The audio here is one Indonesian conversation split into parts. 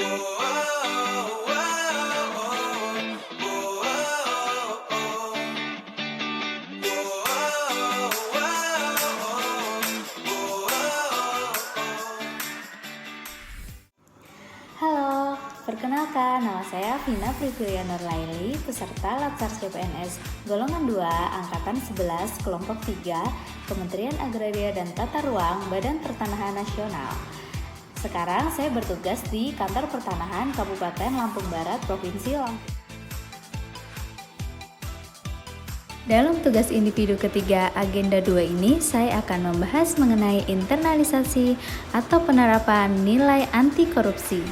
Halo, perkenalkan nama saya Vina Privilia Nurlaili, peserta Latsar CPNS Golongan 2 Angkatan 11 Kelompok 3 Kementerian Agraria dan Tata Ruang Badan Pertanahan Nasional. Sekarang saya bertugas di Kantor Pertanahan Kabupaten Lampung Barat, Provinsi Lampung. Dalam tugas individu ketiga agenda 2 ini, saya akan membahas mengenai internalisasi atau penerapan nilai anti korupsi.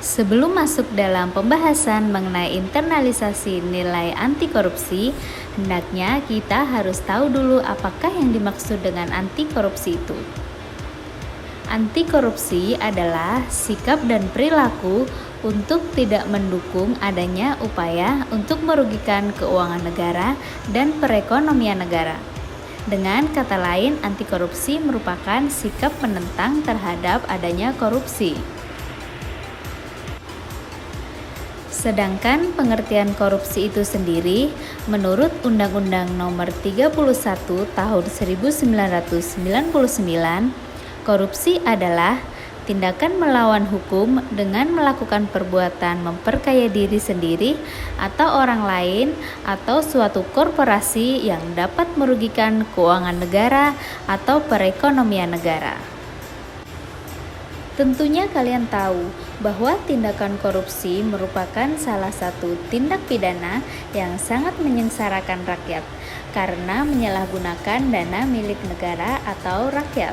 Sebelum masuk dalam pembahasan mengenai internalisasi nilai anti korupsi, hendaknya kita harus tahu dulu apakah yang dimaksud dengan anti korupsi itu. Anti korupsi adalah sikap dan perilaku untuk tidak mendukung adanya upaya untuk merugikan keuangan negara dan perekonomian negara. Dengan kata lain, anti korupsi merupakan sikap menentang terhadap adanya korupsi. Sedangkan pengertian korupsi itu sendiri, menurut Undang-Undang Nomor 31 Tahun 1999, korupsi adalah tindakan melawan hukum dengan melakukan perbuatan memperkaya diri sendiri atau orang lain atau suatu korporasi yang dapat merugikan keuangan negara atau perekonomian negara. Tentunya kalian tahu bahwa tindakan korupsi merupakan salah satu tindak pidana yang sangat menyengsarakan rakyat karena menyalahgunakan dana milik negara atau rakyat.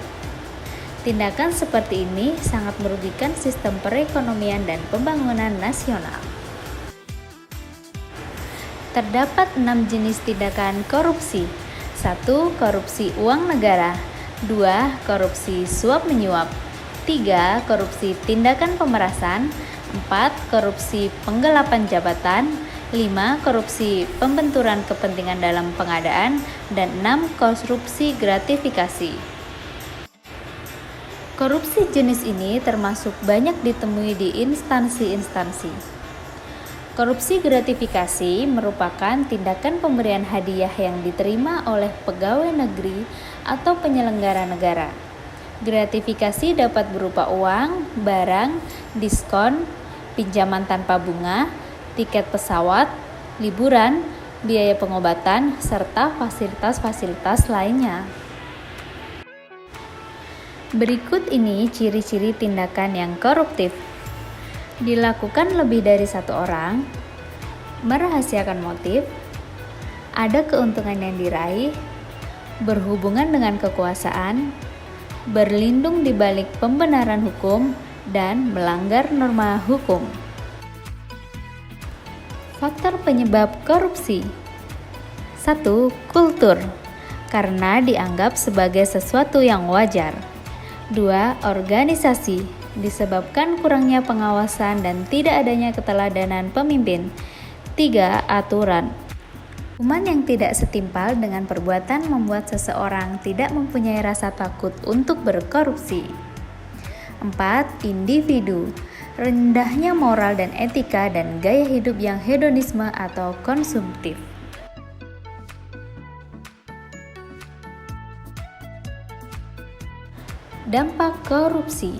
Tindakan seperti ini sangat merugikan sistem perekonomian dan pembangunan nasional. Terdapat 6 jenis tindakan korupsi. 1. Korupsi uang negara. 2. Korupsi suap menyuap. 3. Korupsi tindakan pemerasan. 4. Korupsi penggelapan jabatan. 5. Korupsi pembenturan kepentingan dalam pengadaan. Dan 6. Korupsi gratifikasi. Korupsi jenis ini termasuk banyak ditemui di instansi-instansi. Korupsi gratifikasi merupakan tindakan pemberian hadiah yang diterima oleh pegawai negeri atau penyelenggara negara. Gratifikasi dapat berupa uang, barang, diskon, pinjaman tanpa bunga, tiket pesawat, liburan, biaya pengobatan, serta fasilitas-fasilitas lainnya. Berikut ini ciri-ciri tindakan yang koruptif. Dilakukan lebih dari satu orang, merahasiakan motif, ada keuntungan yang diraih, berhubungan dengan kekuasaan, berlindung di balik pembenaran hukum, dan melanggar norma hukum. Faktor penyebab korupsi. 1. Kultur, karena dianggap sebagai sesuatu yang wajar. 2. Organisasi, disebabkan kurangnya pengawasan dan tidak adanya keteladanan pemimpin. 3. Aturan, hukuman yang tidak setimpal dengan perbuatan membuat seseorang tidak mempunyai rasa takut untuk berkorupsi. 4. Individu, rendahnya moral dan etika dan gaya hidup yang hedonisme atau konsumtif. Dampak korupsi.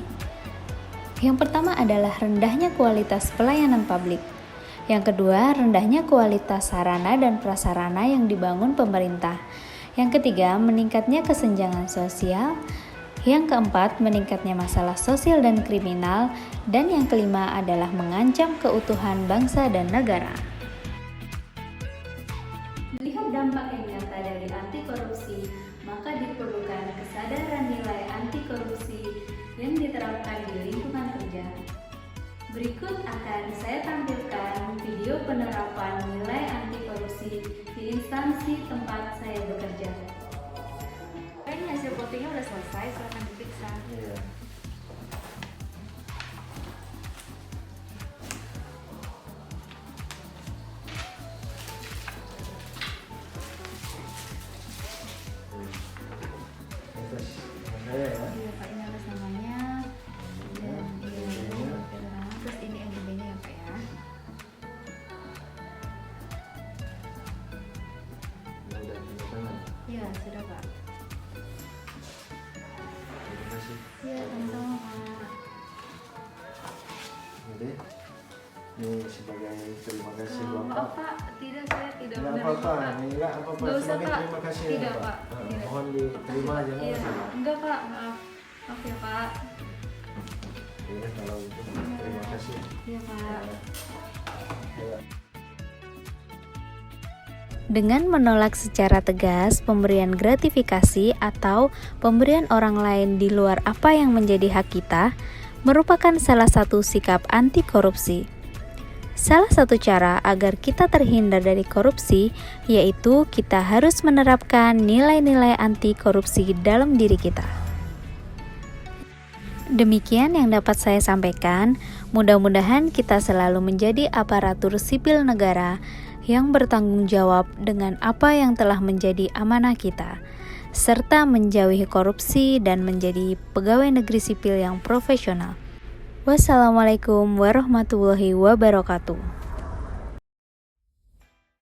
Yang pertama adalah rendahnya kualitas pelayanan publik. Yang kedua, rendahnya kualitas sarana dan prasarana yang dibangun pemerintah. Yang ketiga, meningkatnya kesenjangan sosial. Yang keempat, meningkatnya masalah sosial dan kriminal. Dan yang kelima adalah mengancam keutuhan bangsa dan negara. Melihat dampak yang nyata dari anti korupsi, maka diperlukan kesadaran nilai anti korupsi yang diterapkan di lingkungan kerja. Berikut akan saya tampilkan video penerapan nilai anti korupsi di instansi tempat saya bekerja. Ini hasil votingnya udah selesai, silakan diperiksa. Saya ya. Iya, Pak, ini atas namanya. Dan Iya, sama-sama Pak. Jadi ini sebagai terima kasih Maaf Bapak. Pak, tidak, saya tidak Enggak menerima apa-apa, Pak. enggak apa-apa. Nggak usah, Sebagai Pak. terima kasih Tidak, ya, Pak. Tidak. Mohon diterima aja Iya, Pak. enggak Pak, maaf. Maaf ya Pak. Iya, kalau itu terima kasih. Iya Pak. Ya. Dengan menolak secara tegas pemberian gratifikasi atau pemberian orang lain di luar apa yang menjadi hak kita, merupakan salah satu sikap anti korupsi. Salah satu cara agar kita terhindar dari korupsi yaitu kita harus menerapkan nilai-nilai anti korupsi dalam diri kita. Demikian yang dapat saya sampaikan. Mudah-mudahan kita selalu menjadi aparatur sipil negara yang bertanggung jawab dengan apa yang telah menjadi amanah kita, serta menjauhi korupsi dan menjadi pegawai negeri sipil yang profesional. Wassalamualaikum warahmatullahi wabarakatuh.